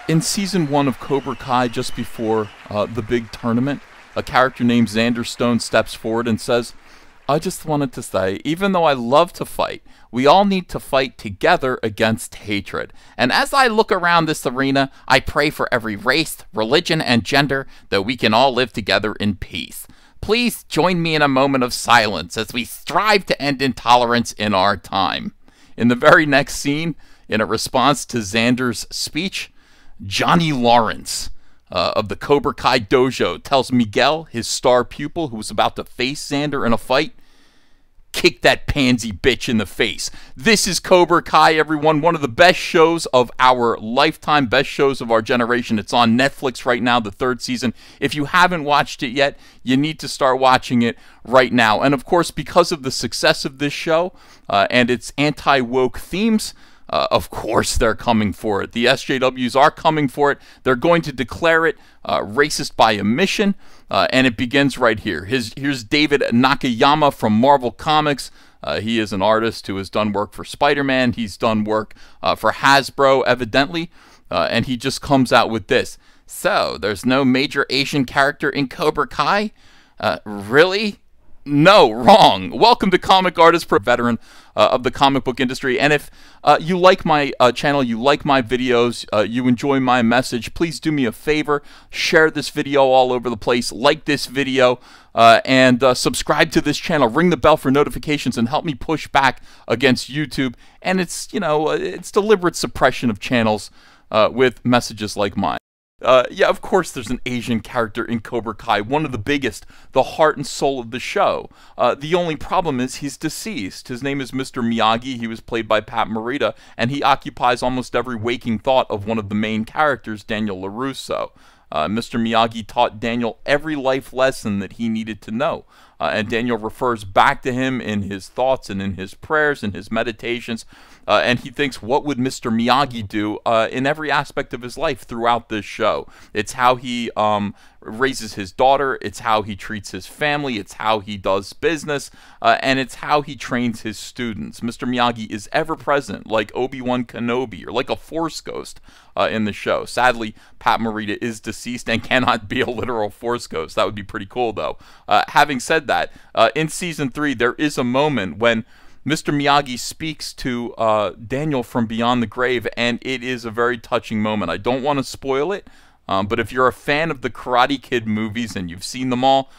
In Season 1 of Cobra Kai, just before the big tournament, a character named Xander Stone steps forward and says, "I just wanted to say, even though I love to fight, we all need to fight together against hatred. And as I look around this arena, I pray for every race, religion, and gender that we can all live together in peace. Please join me in a moment of silence as we strive to end intolerance in our time." In the very next scene, in a response to Xander's speech, Johnny Lawrence of the Cobra Kai dojo tells Miguel, his star pupil who was about to face Xander in a fight, "Kick that pansy bitch in the face." This is Cobra Kai, everyone. One of the best shows of our lifetime, best shows of our generation. It's on Netflix right now, the 3rd season. If you haven't watched it yet, you need to start watching it right now. And of course, because of the success of this show and its anti-woke themes, of course they're coming for it. The SJWs are coming for it. They're going to declare it racist by omission, and it begins right here. Here's David Nakayama from Marvel Comics. He is an artist who has done work for Spider-Man. He's done work for Hasbro, evidently, and he just comes out with this. "So, there's no major Asian character in Cobra Kai? Really? No, wrong. Welcome to Comic Artist Pro, veteran of the comic book industry. And if you like my channel, you like my videos, you enjoy my message, please do me a favor, share this video all over the place, like this video, and subscribe to this channel. Ring the bell for notifications and help me push back against YouTube. And it's, you know, it's deliberate suppression of channels with messages like mine. Yeah, of course there's an Asian character in Cobra Kai, one of the biggest, the heart and soul of the show. The only problem is he's deceased. His name is Mr. Miyagi. He was played by Pat Morita, and he occupies almost every waking thought of one of the main characters, Daniel LaRusso. Mr. Miyagi taught Daniel every life lesson that he needed to know. And Daniel refers back to him in his thoughts and in his prayers and his meditations. And he thinks, what would Mr. Miyagi do in every aspect of his life throughout this show? It's how he raises his daughter. It's how he treats his family. It's how he does business. And it's how he trains his students. Mr. Miyagi is ever present, like Obi-Wan Kenobi, or like a Force ghost in the show. Sadly, Pat Morita is deceased and cannot be a literal Force ghost. That would be pretty cool, though. Having said that, in Season 3, there is a moment when Mr. Miyagi speaks to Daniel from beyond the grave, and it is a very touching moment. I don't want to spoil it, but if you're a fan of the Karate Kid movies and you've seen them all,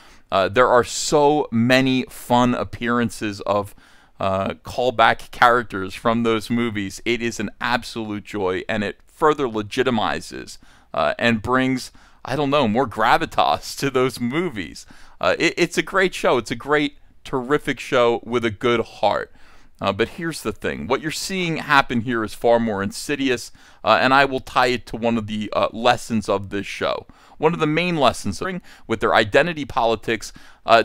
there are so many fun appearances of callback characters from those movies. It is an absolute joy, and it further legitimizes and brings, I don't know, more gravitas to those movies. It's a great show. It's a great, terrific show with a good heart. But here's the thing. What you're seeing happen here is far more insidious, and I will tie it to one of the lessons of this show. One of the main lessons with their identity politics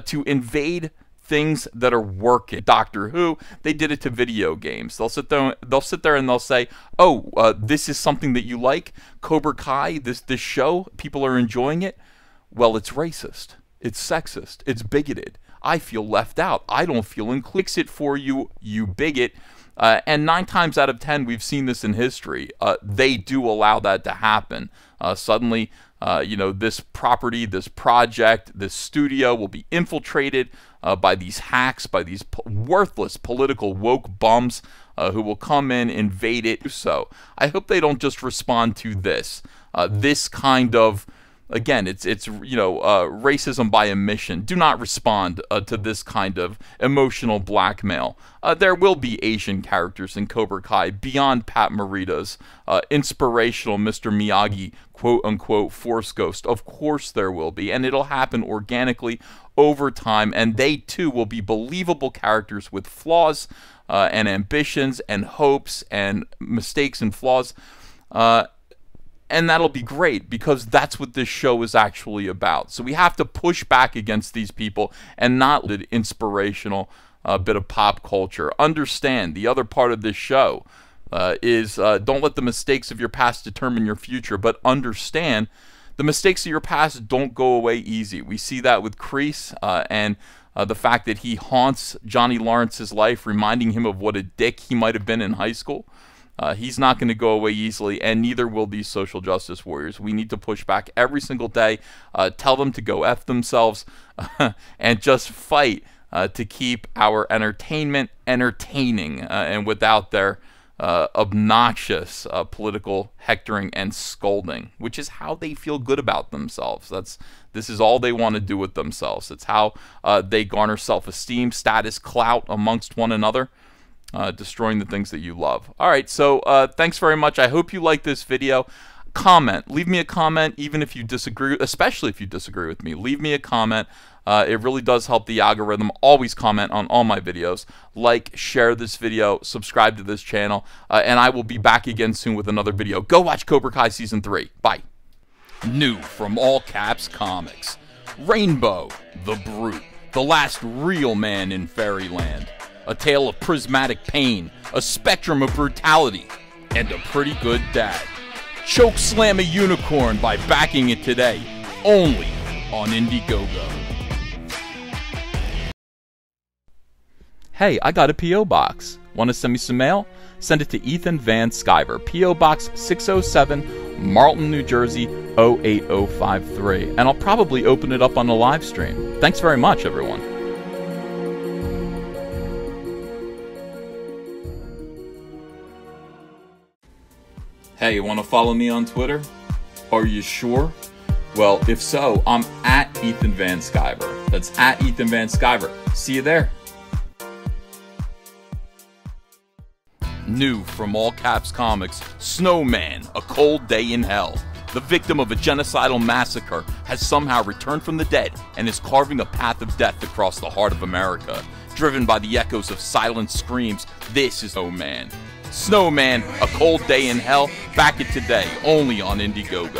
to invade things that are working. Doctor Who, they did it to video games. They'll sit there and they'll say, "Oh, this is something that you like? Cobra Kai, this show, people are enjoying it? Well, it's racist. It's sexist. It's bigoted. I feel left out. I don't feel included. Fix it for you, you bigot." And 9 times out of 10, we've seen this in history. They do allow that to happen. Suddenly, you know, this property, this project, this studio will be infiltrated by these hacks, by these worthless political woke bums who will come in, invade it. So I hope they don't just respond to this. This kind of, again, it's you know, racism by omission. Do not respond to this kind of emotional blackmail. There will be Asian characters in Cobra Kai beyond Pat Morita's inspirational Mr. Miyagi quote-unquote Force ghost. Of course there will be, and it'll happen organically over time, and they too will be believable characters with flaws and ambitions and hopes and mistakes and flaws. And that'll be great, because that's what this show is actually about. So we have to push back against these people and not let inspirational bit of pop culture. Understand, the other part of this show is don't let the mistakes of your past determine your future, but understand the mistakes of your past don't go away easy. We see that with Kreese and the fact that he haunts Johnny Lawrence's life, reminding him of what a dick he might have been in high school. He's not going to go away easily, and neither will these social justice warriors. We need to push back every single day, tell them to go F themselves, and just fight to keep our entertainment entertaining, and without their obnoxious political hectoring and scolding, which is how they feel good about themselves. This is all they want to do with themselves. It's how they garner self-esteem, status, clout amongst one another. Destroying the things that you love. All right, so thanks very much. I hope you liked this video. Comment. Leave me a comment, even if you disagree, especially if you disagree with me. Leave me a comment. It really does help the algorithm. Always comment on all my videos. Like, share this video, subscribe to this channel, and I will be back again soon with another video. Go watch Cobra Kai Season 3. Bye. New from All Caps Comics. Rainbow, the Brute, the last real man in Fairyland. A tale of prismatic pain, a spectrum of brutality, and a pretty good dad. Choke slam a unicorn by backing it today, only on Indiegogo. Hey, I got a P.O. Box. Want to send me some mail? Send it to Ethan Van Sciver, P.O. Box 607, Marlton, New Jersey, 08053. And I'll probably open it up on a live stream. Thanks very much, everyone. Hey, you want to follow me on Twitter? Are you sure? Well, if so, I'm at Ethan Van Sciver. That's at Ethan Van Sciver. See you there. New from All Caps Comics, Snowman, A Cold Day in Hell. The victim of a genocidal massacre has somehow returned from the dead and is carving a path of death across the heart of America. Driven by the echoes of silent screams, this is Snowman. Snowman, A Cold Day in Hell, back it today, only on Indiegogo.